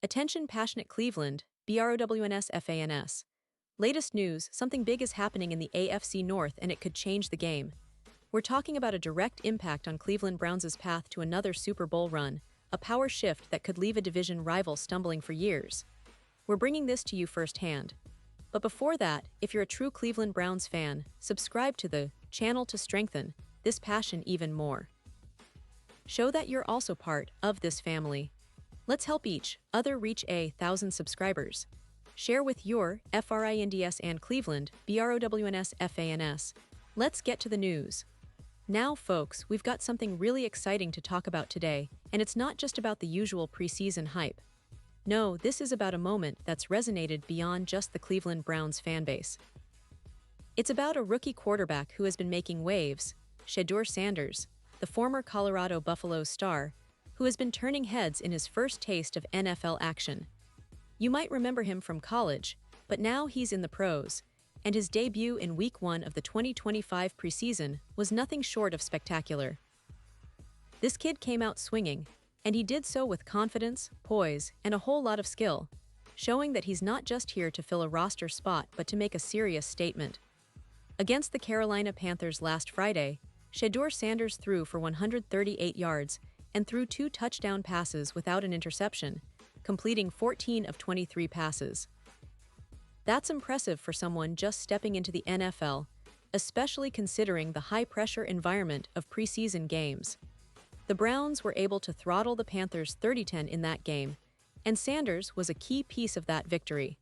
Attention passionate Cleveland, BROWNS FANS. Latest news, something big is happening in the AFC North and it could change the game. We're talking about a direct impact on Cleveland Browns' path to another Super Bowl run, a power shift that could leave a division rival stumbling for years. We're bringing this to you firsthand. But before that, if you're a true Cleveland Browns fan, subscribe to the channel to strengthen this passion even more. Show that you're also part of this family. Let's help each other reach 1,000 subscribers. Share with your FRINDS and Cleveland, BROWNS FANS. Let's get to the news. Now, folks, we've got something really exciting to talk about today, and it's not just about the usual preseason hype. No, this is about a moment that's resonated beyond just the Cleveland Browns fanbase. It's about a rookie quarterback who has been making waves, Shedeur Sanders, the former Colorado Buffaloes star, who has been turning heads in his first taste of NFL action. You might remember him from college, but now he's in the pros, and his debut in Week 1 of the 2025 preseason was nothing short of spectacular. This kid came out swinging, and he did so with confidence, poise, and a whole lot of skill, showing that he's not just here to fill a roster spot but to make a serious statement. Against the Carolina Panthers last Friday, Shedeur Sanders threw for 138 yards and threw 2 touchdown passes without an interception, completing 14 of 23 passes. That's impressive for someone just stepping into the NFL, especially considering the high-pressure environment of preseason games. The Browns were able to throttle the Panthers 30-10 in that game, and Sanders was a key piece of that victory.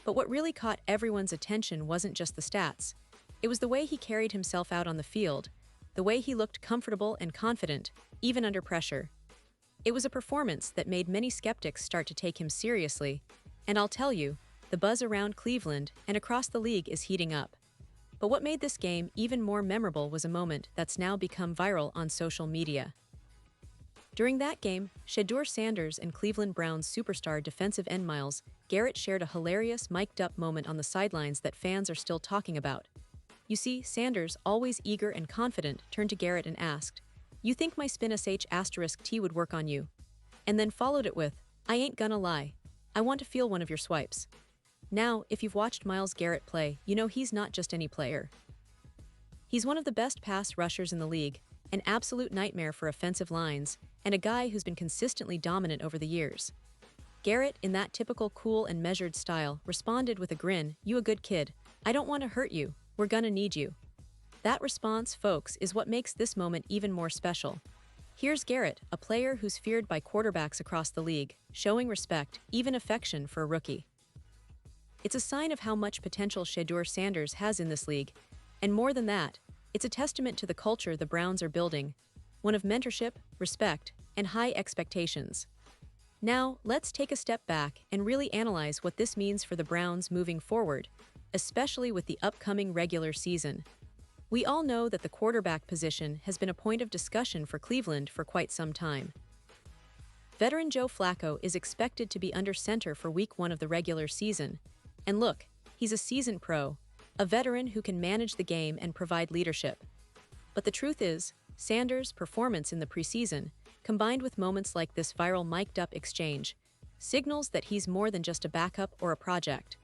But what really caught everyone's attention wasn't just the stats. It was the way he carried himself out on the field, the way he looked comfortable and confident, even under pressure. It was a performance that made many skeptics start to take him seriously, and I'll tell you, the buzz around Cleveland and across the league is heating up. But what made this game even more memorable was a moment that's now become viral on social media. During that game, Shedeur Sanders and Cleveland Browns superstar defensive end Myles, Garrett shared a hilarious mic'd-up moment on the sidelines that fans are still talking about. You see, Sanders, always eager and confident, turned to Garrett and asked, "You think my spin *T would work on you?" And then followed it with, "I ain't gonna lie. I want to feel one of your swipes." Now, if you've watched Myles Garrett play, you know he's not just any player. He's one of the best pass rushers in the league, an absolute nightmare for offensive lines, and a guy who's been consistently dominant over the years. Garrett, in that typical cool and measured style, responded with a grin, "You a good kid. I don't want to hurt you. We're gonna need you." That response, folks, is what makes this moment even more special. Here's Garrett, a player who's feared by quarterbacks across the league, showing respect, even affection for a rookie. It's a sign of how much potential Shedeur Sanders has in this league, and more than that, it's a testament to the culture the Browns are building, one of mentorship, respect, and high expectations. Now, let's take a step back and really analyze what this means for the Browns moving forward, especially with the upcoming regular season. We all know that the quarterback position has been a point of discussion for Cleveland for quite some time. Veteran Joe Flacco is expected to be under center for Week 1 of the regular season. And look, he's a seasoned pro, a veteran who can manage the game and provide leadership. But the truth is, Sanders' performance in the preseason, combined with moments like this viral mic'd-up exchange, signals that he's more than just a backup or a project.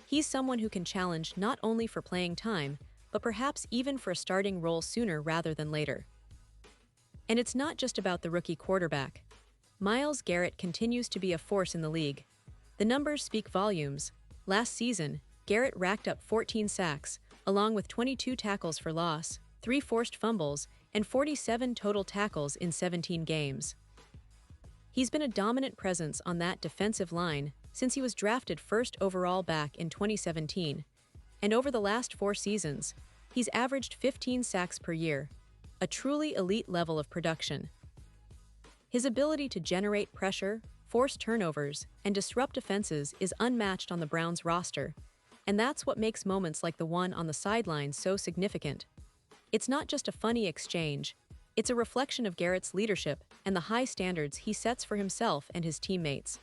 He's someone who can challenge not only for playing time, but perhaps even for a starting role sooner rather than later. And it's not just about the rookie quarterback. Myles Garrett continues to be a force in the league. The numbers speak volumes. Last season, Garrett racked up 14 sacks, along with 22 tackles for loss, 3 forced fumbles, and 47 total tackles in 17 games. He's been a dominant presence on that defensive line since he was drafted first overall back in 2017, and over the last 4 seasons, he's averaged 15 sacks per year, a truly elite level of production. His ability to generate pressure, force turnovers, and disrupt offenses is unmatched on the Browns roster, and that's what makes moments like the one on the sidelines so significant. It's not just a funny exchange, it's a reflection of Garrett's leadership and the high standards he sets for himself and his teammates.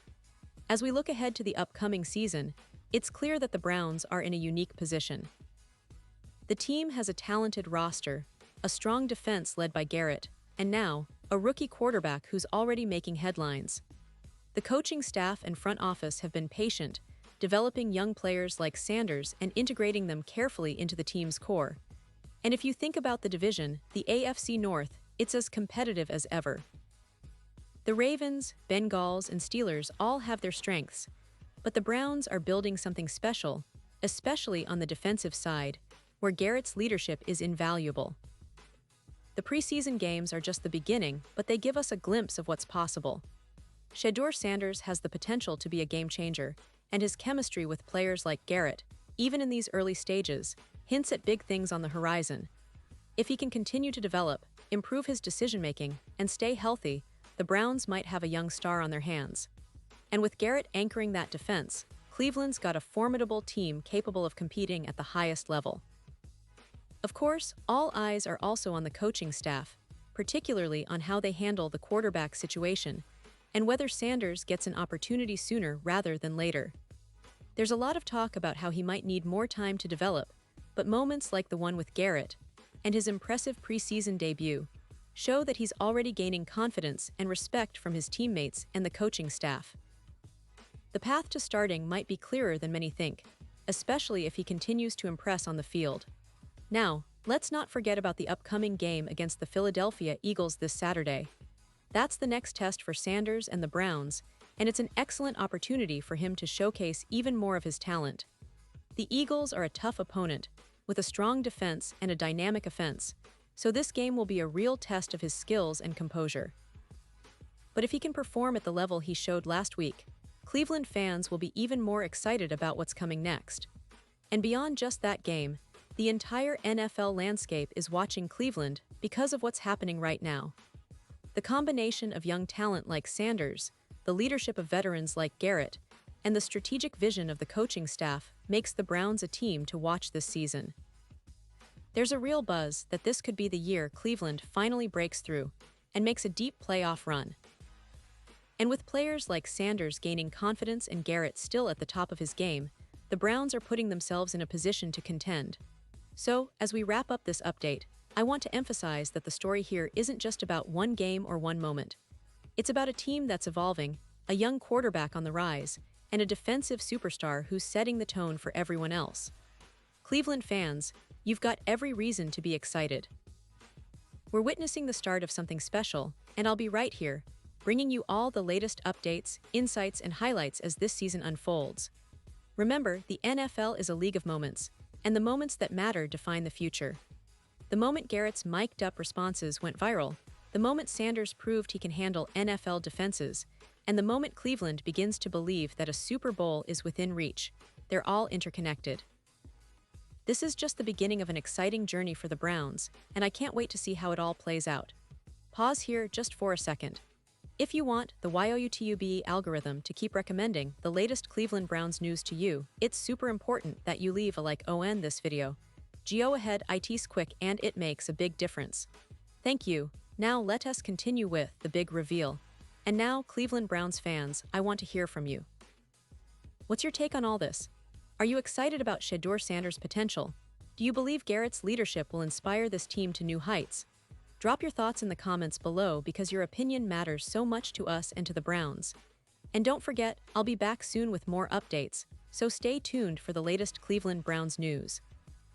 As we look ahead to the upcoming season, it's clear that the Browns are in a unique position. The team has a talented roster, a strong defense led by Garrett, and now, a rookie quarterback who's already making headlines. The coaching staff and front office have been patient, developing young players like Sanders and integrating them carefully into the team's core. And if you think about the division, the AFC North, it's as competitive as ever. The Ravens, Bengals, and Steelers all have their strengths, but the Browns are building something special, especially on the defensive side, where Garrett's leadership is invaluable. The preseason games are just the beginning, but they give us a glimpse of what's possible. Shedeur Sanders has the potential to be a game-changer, and his chemistry with players like Garrett, even in these early stages, hints at big things on the horizon. If he can continue to develop, improve his decision-making, and stay healthy, the Browns might have a young star on their hands. And with Garrett anchoring that defense, Cleveland's got a formidable team capable of competing at the highest level. Of course, all eyes are also on the coaching staff, particularly on how they handle the quarterback situation, and whether Sanders gets an opportunity sooner rather than later. There's a lot of talk about how he might need more time to develop, but moments like the one with Garrett and his impressive preseason debut show that he's already gaining confidence and respect from his teammates and the coaching staff. The path to starting might be clearer than many think, especially if he continues to impress on the field. Now, let's not forget about the upcoming game against the Philadelphia Eagles this Saturday. That's the next test for Sanders and the Browns, and it's an excellent opportunity for him to showcase even more of his talent. The Eagles are a tough opponent, with a strong defense and a dynamic offense, so this game will be a real test of his skills and composure. But if he can perform at the level he showed last week, Cleveland fans will be even more excited about what's coming next. And beyond just that game, the entire NFL landscape is watching Cleveland because of what's happening right now. The combination of young talent like Sanders, the leadership of veterans like Garrett, and the strategic vision of the coaching staff makes the Browns a team to watch this season. There's a real buzz that this could be the year Cleveland finally breaks through and makes a deep playoff run. And with players like Sanders gaining confidence and Garrett still at the top of his game, the Browns are putting themselves in a position to contend. So, as we wrap up this update, I want to emphasize that the story here isn't just about one game or one moment. It's about a team that's evolving, a young quarterback on the rise, and a defensive superstar who's setting the tone for everyone else. Cleveland fans, you've got every reason to be excited. We're witnessing the start of something special, and I'll be right here, bringing you all the latest updates, insights, and highlights as this season unfolds. Remember, the NFL is a league of moments, and the moments that matter define the future. The moment Garrett's mic'd-up responses went viral, the moment Sanders proved he can handle NFL defenses, and the moment Cleveland begins to believe that a Super Bowl is within reach, they're all interconnected. This is just the beginning of an exciting journey for the Browns, and I can't wait to see how it all plays out. Pause here just for a second. If you want the YouTube algorithm to keep recommending the latest Cleveland Browns news to you, it's super important that you leave a like on this video. Go ahead, it's quick and it makes a big difference. Thank you. Now let us continue with the big reveal. And now, Cleveland Browns fans, I want to hear from you. What's your take on all this? Are you excited about Shedeur Sanders' potential? Do you believe Garrett's leadership will inspire this team to new heights? Drop your thoughts in the comments below because your opinion matters so much to us and to the Browns. And don't forget, I'll be back soon with more updates, so stay tuned for the latest Cleveland Browns news.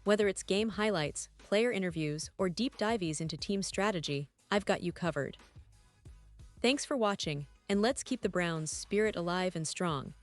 Whether it's game highlights, player interviews, or deep dives into team strategy, I've got you covered. Thanks for watching, and let's keep the Browns' spirit alive and strong.